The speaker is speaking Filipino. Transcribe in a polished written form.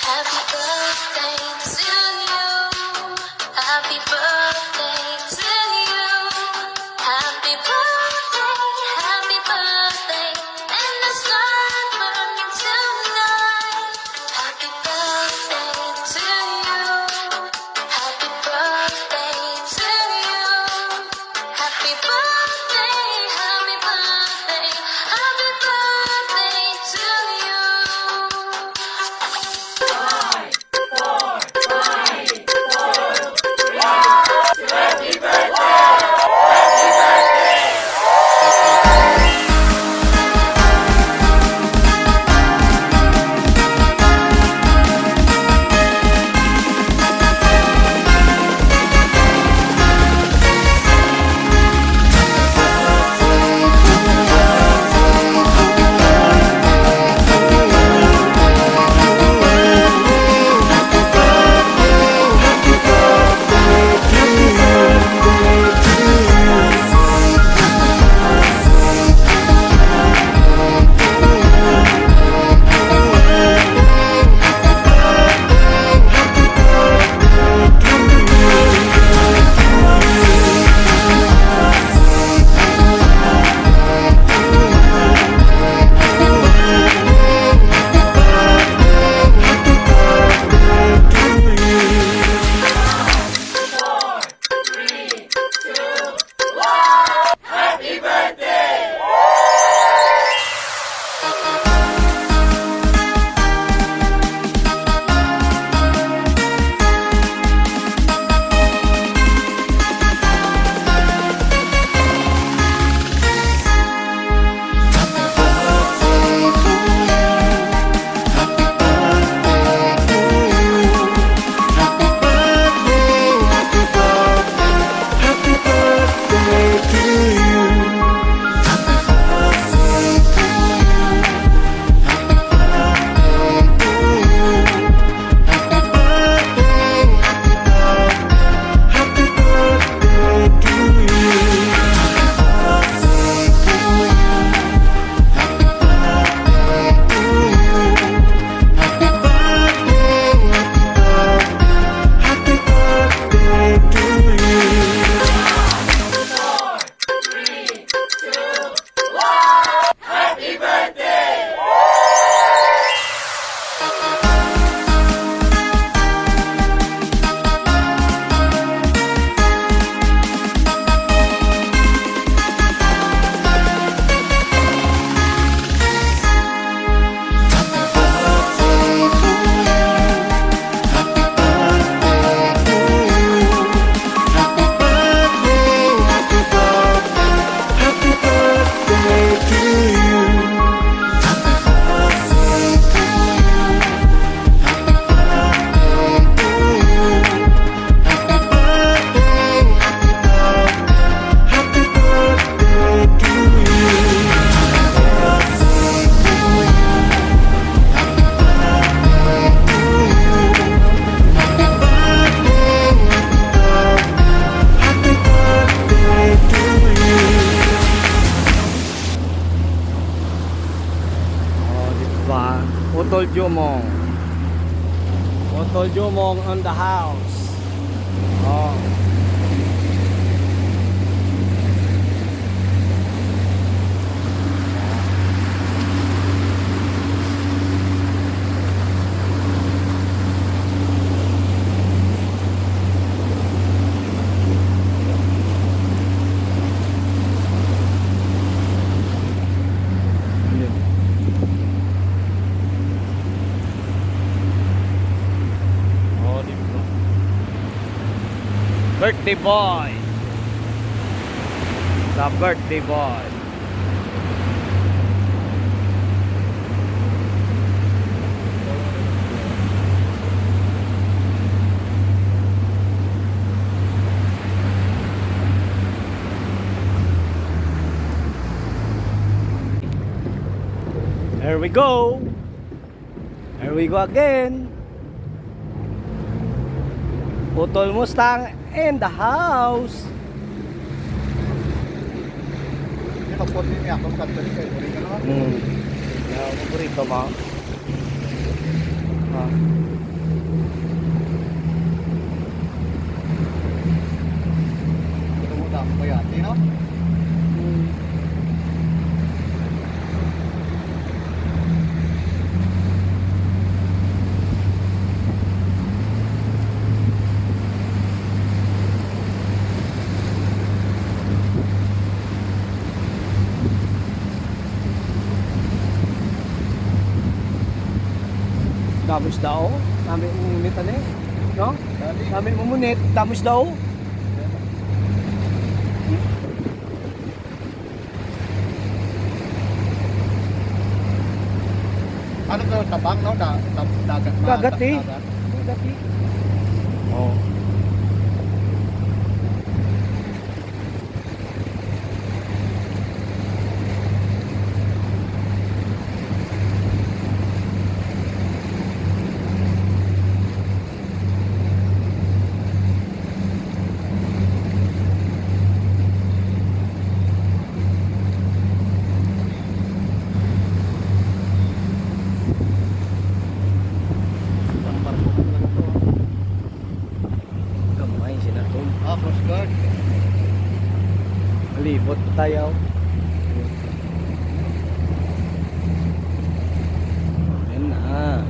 Happy birthday to you. Happy birthday to you. Happy birthday, and the sun burning tonight. Happy birthday to you. Happy birthday to you. Happy birthday, happy birthday, happy birthday to you. Utol Jumong. Utol Jumong on the house. Oh. Birthday boy. The birthday boy. Here we go. Here we go again. Utol Mustang in the house. Kapot niya akong kanto ni kayo rin ka naman. Paborito mo. Damos daw. Dami umunit ano eh. No? Dali. Dami umunit. Damos daw. Ano to, tabang, no? Dagat na. Dagat eh. Dagat. Dagat eh. Oh. Ang barko na lang to. Gamay sila to. Ah, Coast Guard. Malibot pa tayo. Ayan na.